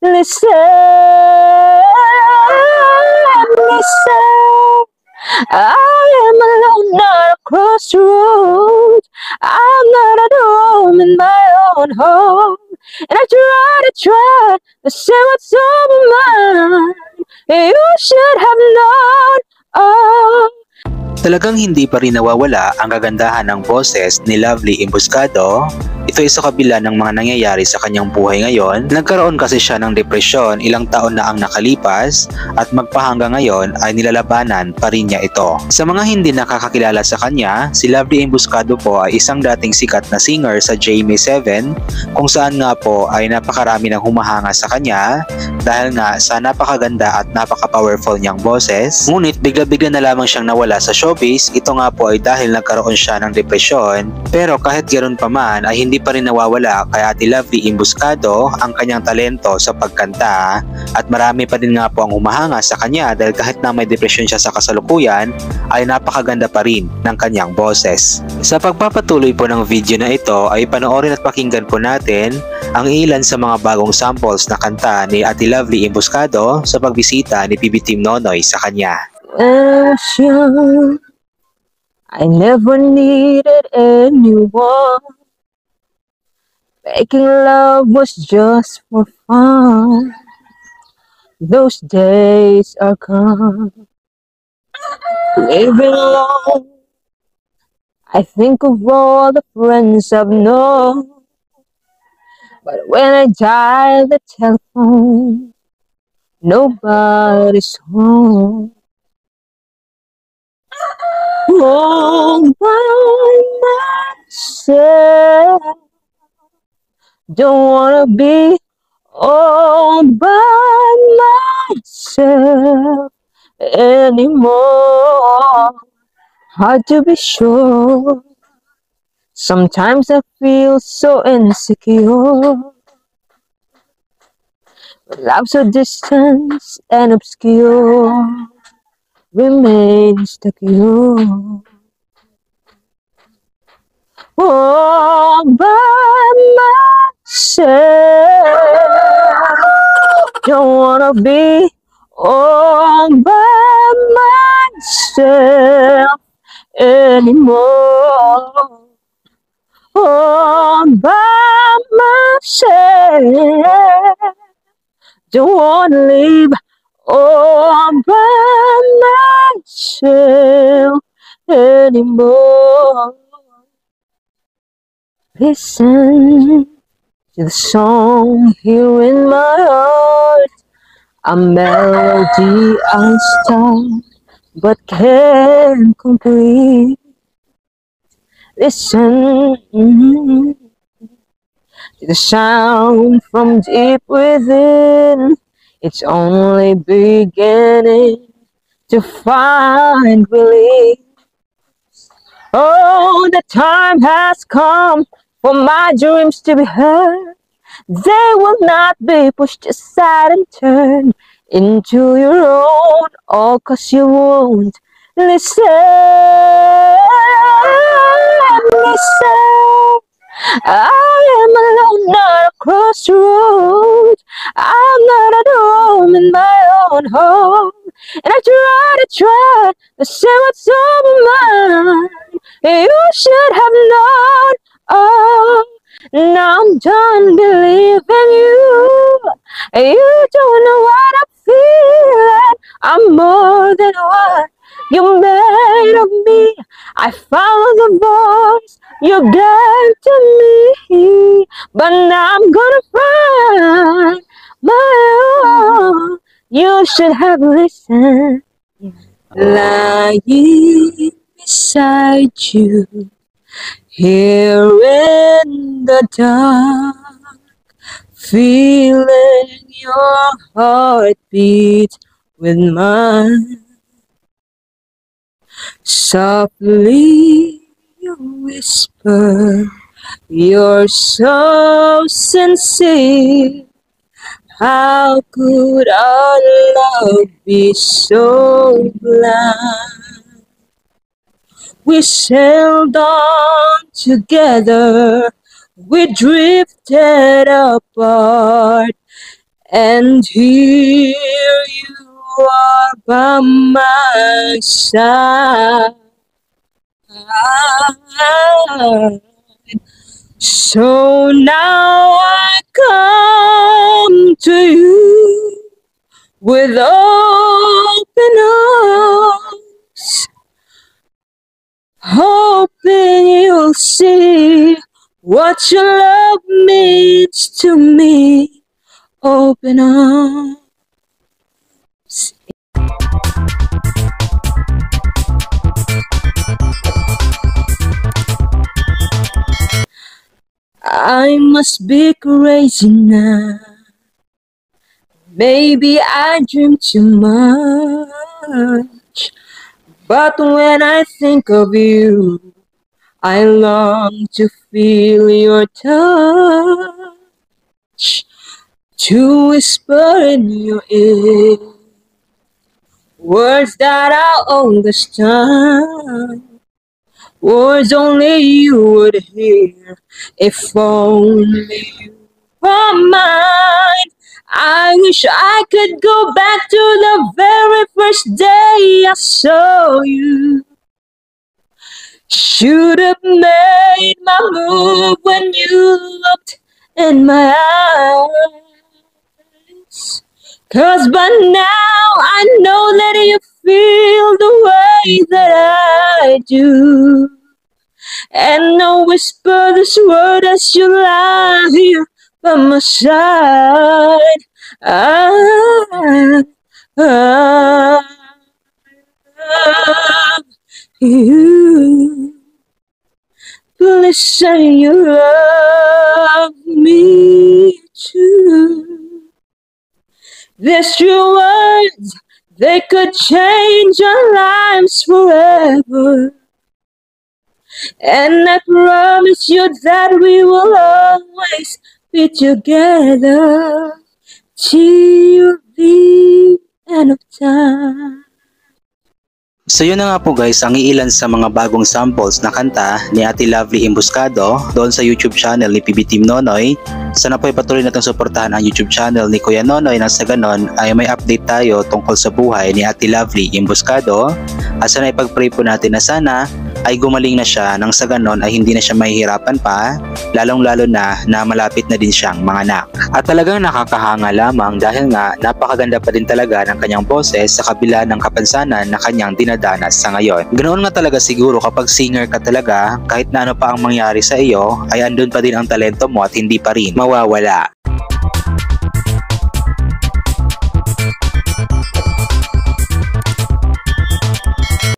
Listen, listen. I am alone at a crossroads. I'm not at home in my own home. And I try to say what's on my mind. You should have known. Oh. Talagang hindi pa rin nawawala ang kagandahan ng boses ni Lovely Emboscado. Ito ay sa kabila ng mga nangyayari sa kanyang buhay ngayon. Nagkaroon kasi siya ng depresyon ilang taon na ang nakalipas at magpahanggang ngayon ay nilalabanan pa rin niya ito. Sa mga hindi nakakakilala sa kanya, si Lovely Emboscado po ay isang dating sikat na singer sa GMA7 kung saan nga po ay napakarami ng humahanga sa kanya dahil nga sa napakaganda at napaka-powerful niyang boses. Ngunit bigla-bigla na lamang siyang nawala sa showbiz. Ito nga po ay dahil nagkaroon siya ng depresyon. Pero kahit ganoon pa man ay hindi pa rin nawawala kay Ate Lovely Emboscado ang kanyang talento sa pagkanta at marami pa din nga po ang humahanga sa kanya dahil kahit na may depresyon siya sa kasalukuyan ay napakaganda pa rin ng kanyang boses. Sa pagpapatuloy po ng video na ito ay panoorin at pakinggan po natin ang ilan sa mga bagong samples na kanta ni Ate Lovely Emboscado sa pagbisita ni PB Team Nonoy sa kanya. I never needed anyone. Making love was just for fun. Those days are gone. Living alone, I think of all the friends I've known. But when I dial the telephone, nobody's home. All by myself. Don't wanna be all by myself anymore. Hard to be sure. Sometimes I feel so insecure. Love so distant and obscure remains secure. All by myself. Don't wanna be all by myself anymore. All by myself. Don't wanna live all by myself anymore. Listen to the song here in my heart, a melody I start but can't complete. Listen to the sound from deep within. It's only beginning to find relief. Oh, the time has come for my dreams to be heard. They will not be pushed aside and turned into your own, all 'cause you won't listen. Listen, I am alone at a crossroads. I'm not at home in my own home. And I try to say what's on my mind. You should have known. Oh, now I'm done believing you. You don't know what I'm feeling. I'm more than what you made of me. I follow the voice you gave to me, but now I'm gonna find my own. You should have listened. Lying beside you, here in the dark, feeling your heartbeat with mine. Softly you whisper, you're so sincere. How could our love be so blind? We sailed on together, we drifted apart, And here you are by my side. So now I come to you with open arms, hoping you'll see what your love means to me. Open arms. I must be crazy now. Maybe I dream too much. But when I think of you, I long to feel your touch, to whisper in your ear words that I understand, words only you would hear if only you were mine. I wish I could go back to the very first day I saw you. Should have made my move when you looked in my eyes. 'Cause by now I know that you feel the way that I do. And I'll whisper this word as you lie here by my side. I love you. Please say you love me too. These few words, they could change our lives forever. And I promise you that we will always be together till the end of time. So yun na nga po guys ang iilan sa mga bagong samples na kanta ni Ate Lovely Emboscado doon sa YouTube channel ni PB Team Nonoy. Sana po ay patuloy natin suportahan ang YouTube channel ni Kuya Nonoy nang sa ganon ay may update tayo tungkol sa buhay ni Ate Lovely Emboscado. At sana ipag-pray po natin na sana ay gumaling na siya nang sa ganon ay hindi na siya mahihirapan pa, lalong-lalo na malapit na din siyang manganak. At talagang nakakahanga lamang dahil nga napakaganda pa din talaga ng kanyang boses sa kabila ng kapansanan na kanyang dinadanas sa ngayon. Ganoon nga talaga siguro kapag singer ka talaga, kahit na ano pa ang mangyari sa iyo, ay andun pa din ang talento mo at hindi pa rin mawawala.